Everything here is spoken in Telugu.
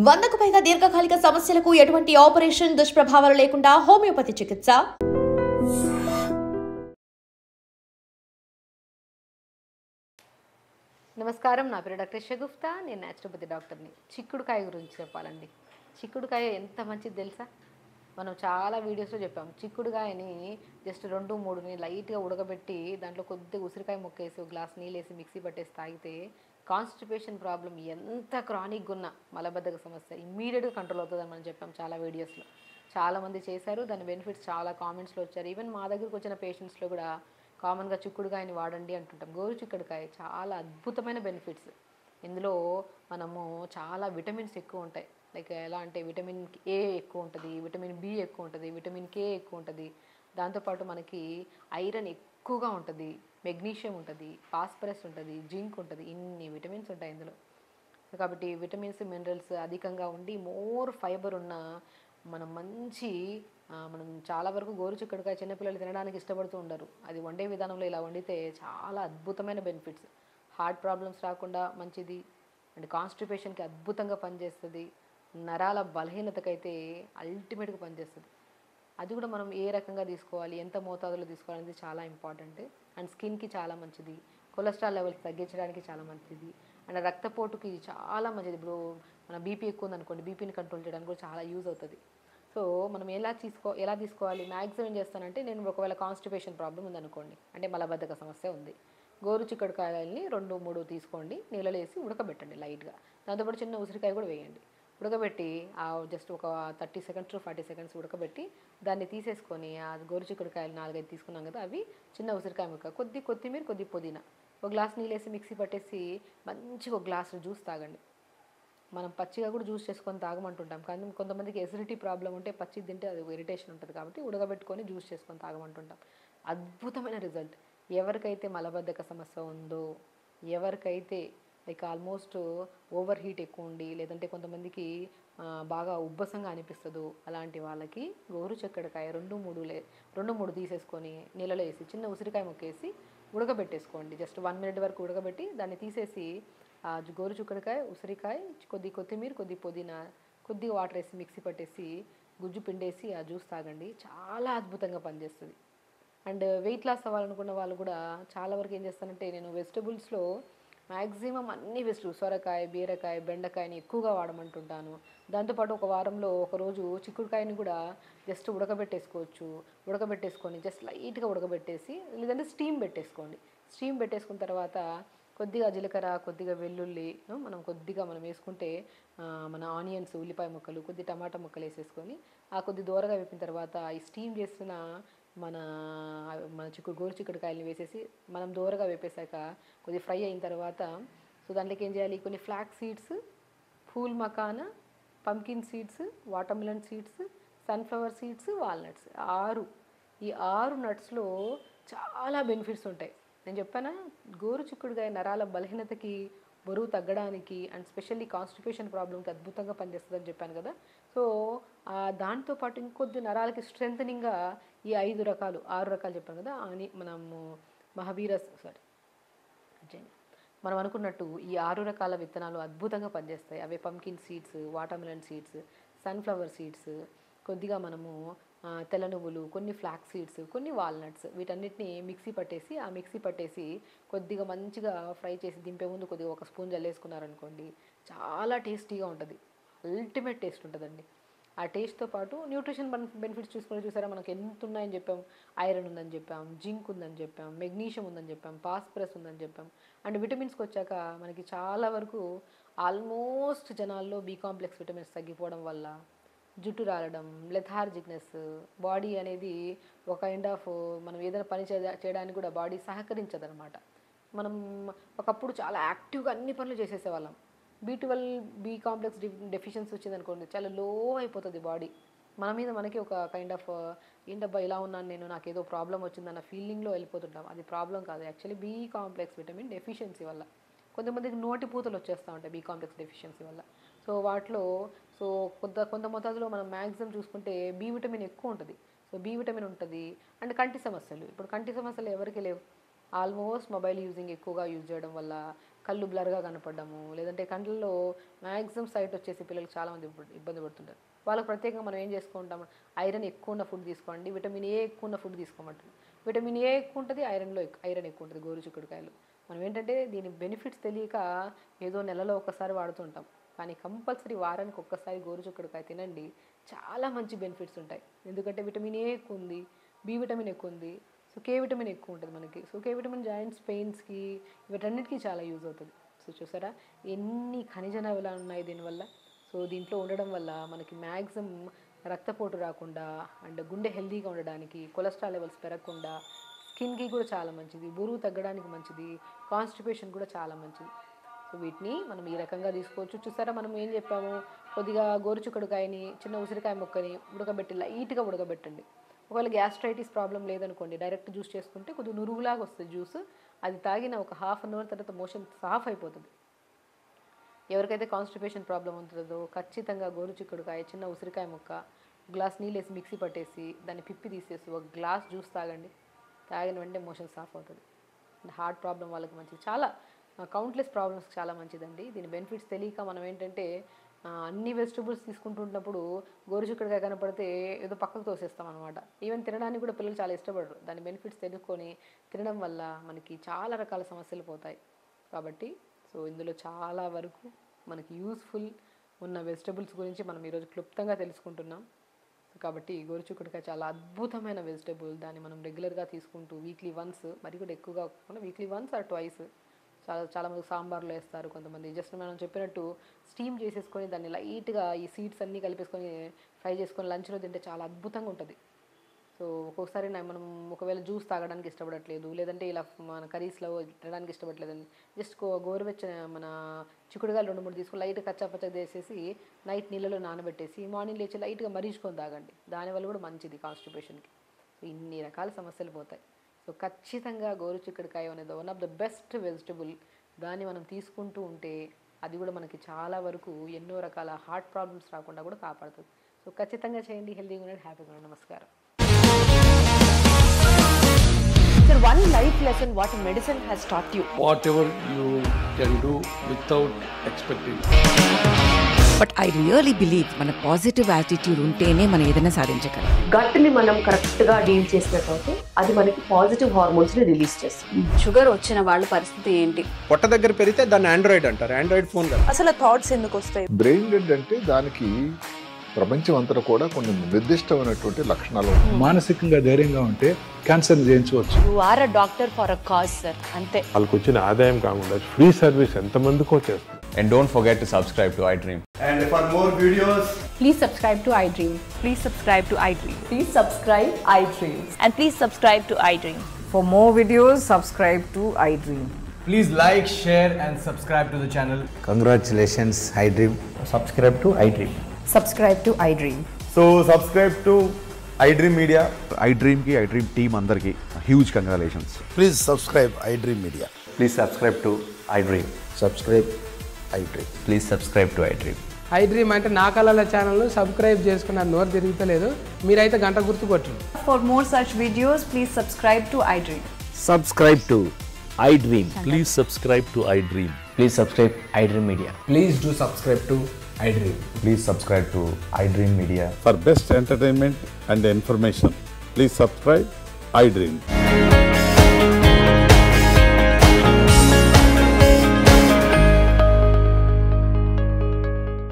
100కు పైగా దీర్ఘకాలిక సమస్యలకు ఎటువంటి ఆపరేషన్ దుష్ప్రభావాలు లేకుండా హోమియోపతి చికిత్స. నమస్కారం, నా పేరు డాక్టర్ షగుఫ్తా. నేను న్యాచురోపతి డాక్టర్ని. చిక్కుడుకాయ గురించి చెప్పాలండి. చిక్కుడుకాయ ఎంత మంచిది తెలుసా? మనం చాలా వీడియోస్లో చెప్పాం. చిక్కుడుకాయని జస్ట్ 2-3 లైట్గా ఉడకబెట్టి దాంట్లో కొద్దిగా ఉసిరికాయ ముక్కేసి ఒక గ్లాస్ నీళ్ళు వేసి మిక్సీ పట్టేసి తాగితే కాన్స్టిపేషన్ ప్రాబ్లం ఎంత క్రానిక్గా ఉన్న మలబద్ధక సమస్య ఇమ్మీడియట్గా కంట్రోల్ అవుతుందని మనం చెప్పాం చాలా వీడియోస్లో. చాలామంది చేశారు, దాని బెనిఫిట్స్ చాలా కామెంట్స్లో వచ్చారు. ఈవెన్ మా దగ్గరకు వచ్చిన పేషెంట్స్లో కూడా కామన్గా చిక్కుడుకాయని వాడండి అంటుంటాం. గోరు చిక్కుడుకాయ చాలా అద్భుతమైన బెనిఫిట్స్. ఇందులో మనము చాలా విటమిన్స్ ఎక్కువ ఉంటాయి. లైక్ ఎలా అంటే విటమిన్ ఏ ఎక్కువ ఉంటుంది, విటమిన్ బి ఎక్కువ ఉంటుంది, విటమిన్ కే ఎక్కువ ఉంటుంది. దాంతోపాటు మనకి ఐరన్ ఎక్కువగా ఉంటుంది, మెగ్నీషియం ఉంటుంది, ఫాస్ఫరస్ ఉంటుంది, జింక్ ఉంటుంది. ఇన్ని విటమిన్స్ ఉంటాయి ఇందులో. కాబట్టి విటమిన్స్ మినరల్స్ అధికంగా ఉండి మోర్ ఫైబర్ ఉన్న మనం చాలా వరకు గోరు చిక్కుడుకాయ చిన్నపిల్లలు తినడానికి ఇష్టపడుతూ ఉండరు. అది వండే విధానంలో ఇలా వండితే చాలా అద్భుతమైన బెనిఫిట్స్. హార్ట్ ప్రాబ్లమ్స్ రాకుండా మంచిది, అండ్ కాన్స్టిపేషన్కి అద్భుతంగా పనిచేస్తుంది. నరాల బలహీనతకైతే అల్టిమేట్గా పనిచేస్తుంది. అది కూడా మనం ఏ రకంగా తీసుకోవాలి, ఎంత మోతాదులో తీసుకోవాలనేది చాలా ఇంపార్టెంట్. అండ్ స్కిన్కి చాలా మంచిది, కొలెస్ట్రాల్ లెవెల్స్ తగ్గించడానికి చాలా మంచిది, అండ్ రక్తపోటుకి చాలా మంచిది. ఇప్పుడు మన బీపీ ఎక్కువ ఉందనుకోండి, బీపీని కంట్రోల్ చేయడానికి కూడా చాలా యూజ్ అవుతుంది. సో మనం ఎలా తీసుకోవాలి? మ్యాక్సిమం ఏం చేస్తానంటే, నేను ఒకవేళ కాన్స్టిపేషన్ ప్రాబ్లం ఉందనుకోండి, అంటే మలబద్ధక సమస్య ఉంది, గోరు చిక్కుడుకాయలని 2-3 తీసుకోండి, నీళ్ళలో వేసి ఉడకబెట్టండి లైట్గా. దాంతోపాటు చిన్న ఉసిరికాయ కూడా వేయండి. ఉడకబెట్టి జస్ట్ ఒక 30 సెకండ్స్ టు 40 సెకండ్స్ ఉడకబెట్టి దాన్ని తీసేసుకొని ఆ గోరు చిక్కుడుకాయలు 4-5 తీసుకున్నాం కదా, అవి చిన్న ఉసిరికాయ ముక్క, కొద్ది కొత్తిమీర, కొద్ది పుదీనా, ఒక గ్లాస్ నీళ్ళు వేసి మిక్సీ పట్టేసి మంచిగా ఒక గ్లాసు జ్యూస్ తాగండి. మనం పచ్చిగా కూడా జ్యూస్ చేసుకొని తాగమంటుంటాం, కానీ కొంతమందికి ఎసిడిటీ ప్రాబ్లం ఉంటే పచ్చి తింటే అది ఇరిటేషన్ ఉంటుంది, కాబట్టి ఉడకబెట్టుకొని జ్యూస్ చేసుకొని తాగమంటుంటాం. అద్భుతమైన రిజల్ట్. ఎవరికైతే మలబద్ధక సమస్య ఉందో, ఎవరికైతే లైక్ ఆల్మోస్ట్ ఓవర్ హీట్ ఎక్కువ ఉండి, లేదంటే కొంతమందికి బాగా ఉబ్బసంగా అనిపిస్తుందో అలాంటి వాళ్ళకి గోరు చిక్కుడుకాయ 2-3 తీసేసుకొని నీళ్ళలో వేసి చిన్న ఉసిరికాయ ముక్కేసి ఉడకబెట్టేసుకోండి. జస్ట్ 1 మినిట్ వరకు ఉడకబెట్టి దాన్ని తీసేసి గోరు చిక్కుడుకాయ, ఉసిరికాయ, కొద్ది కొత్తిమీర, కొద్ది పుదీనా, కొద్దిగా వాటర్ వేసి మిక్సీ పట్టేసి గుజ్జు పిండేసి ఆ జ్యూస్ తాగండి. చాలా అద్భుతంగా పనిచేస్తుంది. అండ్ వెయిట్ లాస్ అవ్వాలనుకున్న వాళ్ళు కూడా చాలా వరకు ఏం చేస్తానంటే, నేను వెజిటబుల్స్లో మ్యాక్సిమం అన్ని వెజిటబుల్స్, సొరకాయ, బీరకాయ, బెండకాయని ఎక్కువగా వాడమంటుంటాను. దాంతోపాటు ఒక వారంలో ఒకరోజు చిక్కుడుకాయని కూడా జస్ట్ ఉడకబెట్టేసుకొని జస్ట్ లైట్గా ఉడకబెట్టేసి, లేదంటే స్టీమ్ పెట్టేసుకోండి. స్టీమ్ పెట్టేసుకున్న తర్వాత కొద్దిగా జీలకర్ర, కొద్దిగా వెల్లుల్లి, మనం వేసుకుంటే మన ఆనియన్స్, ఉల్లిపాయ ముక్కలు, కొద్ది టమాటా ముక్కలు వేసేసుకొని కొద్ది దూరగా వేపిన తర్వాత ఈ స్టీమ్ చేసిన మన మన గోరు చిక్కుడుకాయలని వేసేసి మనం దూరగా వేపేశాక కొద్ది ఫ్రై అయిన తర్వాత, సో దాంట్లోకి ఏం చేయాలి, కొన్ని flax seeds, phool makhana, pumpkin seeds, watermelon seeds, sunflower seeds, walnuts, ఈ 6 నట్స్లో చాలా బెనిఫిట్స్ ఉంటాయి. నేను చెప్పానా, గోరు చిక్కుడుకాయ నరాల బలహీనతకి, బరువు తగ్గడానికి, అండ్ స్పెషల్లీ కాన్స్టిపేషన్ ప్రాబ్లంకి అద్భుతంగా పనిచేస్తుందని చెప్పాను కదా. సో దాంతోపాటు ఇంకొద్ది నరాలకి స్ట్రెంథనింగ్గా ఈ 6 రకాలు చెప్పాను కదా, మనము మనం అనుకున్నట్టు ఈ 6 రకాల విత్తనాలు అద్భుతంగా పనిచేస్తాయి. అవే pumpkin seeds, watermelon seeds, sunflower seeds, కొద్దిగా మనము తెల్ల నువ్వులు, కొన్ని ఫ్లాక్స్ సీడ్స్, కొన్ని వాల్నట్స్, వీటన్నిటిని మిక్సీ పట్టేసి కొద్దిగా మంచిగా ఫ్రై చేసి దింపే ముందు కొద్దిగా 1 స్పూన్ జల్లేసుకున్నారనుకోండి, చాలా టేస్టీగా ఉంటుంది. అల్టిమేట్ టేస్ట్ ఉంటుందండి. ఆ టేస్ట్తో పాటు న్యూట్రిషన్ బెనిఫిట్స్ చూసారా, మనకు ఎంత ఉన్నాయని చెప్పాం. ఐరన్ ఉందని చెప్పాం, జింక్ ఉందని చెప్పాం, మెగ్నీషియం ఉందని చెప్పాం, ఫాస్ఫరస్ ఉందని చెప్పాం. అండ్ విటమిన్స్కి వచ్చాక మనకి చాలా వరకు ఆల్మోస్ట్ జనాల్లో బి కాంప్లెక్స్ విటమిన్స్ తగ్గిపోవడం వల్ల జుట్టు రాలడం, లెథార్జిక్నెస్, బాడీ అనేది ఒక కైండ్ ఆఫ్ మనం ఏదైనా పని చేయడానికి కూడా బాడీ సహకరించదనమాట. మనం ఒకప్పుడు చాలా యాక్టివ్గా అన్ని పనులు చేసేసేవాళ్ళం. బి కాంప్లెక్స్ డెఫిషియన్సీ వచ్చిందనుకోండి, చాలా లో అయిపోతుంది బాడీ. మన మీద మనకి ఒక కైండ్ ఆఫ్ ఏంటబ్బా ఇలా ఉన్నాను నేను, నాకు ఏదో ప్రాబ్లం వచ్చిందన్న ఫీలింగ్లో వెళ్ళిపోతుంటాం. అది ప్రాబ్లం కాదు, actually be complex vitamin deficiency వల్ల. కొంతమందికి నోటి పూతలు వచ్చేస్తూ ఉంటాయి బి కాంప్లెక్స్ డెఫిషియన్సీ వల్ల. సో వాటిలో కొంత మోతాదులో మనం మ్యాక్సిమం చూసుకుంటే బి విటమిన్ ఎక్కువ ఉంటుంది. సో బి విటమిన్ ఉంటుంది. అండ్ కంటి సమస్యలు, ఇప్పుడు కంటి సమస్యలు ఎవరికి లేవు? ఆల్మోస్ట్ మొబైల్ ఎక్కువగా యూజ్ చేయడం వల్ల కళ్ళు బ్లర్గా కనపడము, లేదంటే కళ్ళల్లో మ్యాక్సిమం సైట్ వచ్చేసి పిల్లలకి చాలామంది ఇబ్బంది పడుతుంటారు. వాళ్ళకి ప్రత్యేకంగా మనం ఏం చేసుకుంటాం, ఐరన్ ఎక్కువ ఉన్న ఫుడ్ తీసుకోండి, విటమిన్ ఏ ఎక్కువ ఉన్న ఫుడ్ తీసుకోమంటారు. విటమిన్ ఏ ఎక్కువ ఉంటుంది, ఐరన్ ఎక్కువ ఉంటుంది గోరుచిక్కుడుకాయలు. మనం ఏంటంటే దీని బెనిఫిట్స్ తెలియక ఏదో నెలలో ఒకసారి వాడుతుంటాం, కానీ కంపల్సరీ వారానికి ఒక్కసారి గోరుచిక్కుడుకాయ తినండి, చాలా మంచి బెనిఫిట్స్ ఉంటాయి. ఎందుకంటే విటమిన్ ఏ ఎక్కువ ఉంది, బి విటమిన్ ఎక్కువ ఉంది, సో కే విటమిన్ ఎక్కువ ఉంటుంది మనకి. సో కే విటమిన్ జాయింట్స్ పెయిన్స్కి వీటన్నిటికీ చాలా యూజ్ అవుతుంది. సో చూసారా ఎన్ని ఖనిజ లవణాలు ఉన్నాయి దీనివల్ల. సో దీంట్లో ఉండడం వల్ల మనకి మ్యాక్సిమం రక్తపోటు రాకుండా అండ్ గుండె హెల్తీగా ఉండడానికి, కొలెస్ట్రాల్ లెవెల్స్ పెరగకుండా, స్కిన్కి కూడా చాలా మంచిది, బరువు తగ్గడానికి మంచిది, కాన్స్టిపేషన్ కూడా చాలా మంచిది. సో వీటిని మనం ఈ రకంగా తీసుకోవచ్చు. చూసారా మనం ఏం చెప్పాము, కొద్దిగా గోరుచిక్కుడుకాయని చిన్న ఉసిరికాయ ముక్కని ఉడకబెట్టి లైట్గా ఉడకబెట్టండి. ఒకవేళ గ్యాస్ట్రైటిస్ ప్రాబ్లం లేదనుకోండి, డైరెక్ట్ జ్యూస్ చేసుకుంటే కొద్దిగా నురుగులాగా వస్తుంది జ్యూస్, అది తాగిన ఒక హాఫ్ అన్ అవర్ తర్వాత మోషన్ సాఫ్ అయిపోతుంది. ఎవరికైతే కాన్స్టిపేషన్ ప్రాబ్లం ఉంటుందో ఖచ్చితంగా గోరుచిక్కుడుకాయ చిన్న ఉసిరికాయ ముక్క, గ్లాస్ నీళ్ళు వేసి మిక్సీ పట్టేసి దాన్ని పిప్పి తీసేసి ఒక గ్లాస్ జ్యూస్ తాగండి. తాగిన వెంటనే మోషన్ సాఫ్ అవుతుంది. హార్ట్ ప్రాబ్లం వాళ్ళకి మంచిది, చాలా కౌంట్లెస్ ప్రాబ్లమ్స్కి చాలా మంచిదండి. దీని బెనిఫిట్స్ తెలియక మనం ఏంటంటే అన్ని వెజిటబుల్స్ తీసుకుంటున్నప్పుడు గోరుచిక్కుడుకాయ కనపడితే ఏదో పక్కకు తోసేస్తాం అనమాట. ఈవెన్ తినడానికి కూడా పిల్లలు చాలా ఇష్టపడరు. దాని బెనిఫిట్స్ తెలుసుకొని తినడం వల్ల మనకి చాలా రకాల సమస్యలు పోతాయి. కాబట్టి సో ఇందులో చాలా వరకు మనకి యూస్ఫుల్ ఉన్న వెజిటబుల్స్ గురించి మనం ఈరోజు క్లుప్తంగా తెలుసుకుంటున్నాం. కాబట్టి గోరుచిక్కుడుకాయ చాలా అద్భుతమైన వెజిటబుల్. దాన్ని మనం రెగ్యులర్గా తీసుకుంటూ వీక్లీ వన్స్, మరి కూడా ఎక్కువగా కాకుండా వీక్లీ వన్స్ ఆర్ ట్వైస్, చాలామంది సాంబార్లో వేస్తారు, కొంతమంది జస్ట్ మనం చెప్పినట్టు స్టీమ్ చేసేసుకొని దాన్ని లైట్గా ఈ సీడ్స్ అన్నీ కలిపేసుకొని ఫ్రై చేసుకొని లంచ్లో తింటే చాలా అద్భుతంగా ఉంటుంది. సో ఒక్కొక్కసారి మనం ఒకవేళ జ్యూస్ తాగడానికి ఇష్టపడట్లేదు, లేదంటే ఇలా మన కర్రీస్లో తినడానికి ఇష్టపడలేదండి, జస్ట్ గోరువెచ్చని మన చిక్కుడుగా 2-3 తీసుకొని లైట్గా కచ్చాపచ్చగా చేసేసి నైట్ నీళ్ళలో నానబెట్టేసి మార్నింగ్ లేచి లైట్గా మరీచుకొని తాగండి. దానివల్ల కూడా మంచిది కాన్స్టిపేషన్కి. సో ఇన్ని రకాల సమస్యలు పోతాయి. సో ఖచ్చితంగా గోరుచిక్కుడుకాయ అనేది one of the best vegetable. దాన్ని మనం తీసుకుంటూ ఉంటే అది కూడా మనకి చాలా వరకు ఎన్నో రకాల హార్ట్ ప్రాబ్లమ్స్ రాకుండా కూడా కాపాడుతుంది. సో ఖచ్చితంగా చేయండి, హెల్తీగా ఉండండి, హ్యాపీగా ఉండండి. నమస్కారం. Sir, one life lesson what medicine has taught you. Whatever you can do without expecting. But I really believe మన పాజిటివ్ యాటిట్యూడ్ ఉంటేనే మనం ఏదైనా సాధించగలం. గట్ని మనం కరెక్ట్గా డీల్ చేసినట్లయితే అది మనకి పాజిటివ్ హార్మోన్స్ని రిలీజ్ చేస్తుంది. షుగర్ వచ్చిన వాళ్ళ పరిస్థితి ఏంటి? పొట్ట దగ్గర పెరిగితే దాన్ని ఆండ్రాయిడ్ అంటారు, ఆండ్రాయిడ్ ఫోన్ కదా. అసలు థాట్స్ ఎందుకు వస్తాయి? బ్రెయిన్ డెడ్ అంటే దానికి ప్రపంచం అంతా కూడా కొన్ని నిర్దిష్టమైనటువంటి లక్షణాలు ఉంటాయి. మానసికంగా ధైర్యంగా ఉంటే క్యాన్సర్ జయించవచ్చు. You are a doctor for a cause sir, అంతే. వాళ్ళకి వచ్చిన ఆదాయం కాకుండా ఫ్రీ సర్వీస్ ఎంతమందికో చేస్తుంది. And don't forget to subscribe to iDream. And for more videos, Please subscribe to iDream. Please subscribe to iDream. Please subscribe iDream. And please subscribe to iDream. For more videos, subscribe to iDream. please like, share and subscribe to the channel. Congratulations, iDream. Subscribe to iDream. Subscribe to iDream. So subscribe to iDream Media. iDream ki iDream team andarki huge congratulations. Please subscribe iDream Media. Please subscribe to iDream. Subscribe iDream. Please subscribe to iDream. iDream అంటే నా కళల ఛానల్ను సబ్స్క్రైబ్ చేసుకున్న నోరు తిరుగుతలేదు, మీరైతే గంట గుర్తు కొట్టండి. For more such videos, please subscribe to iDream. Subscribe to iDream. Please subscribe to iDream. Please subscribe iDream Media. Please do subscribe to iDream. Please subscribe to iDream Media. For best entertainment and information, please subscribe iDream.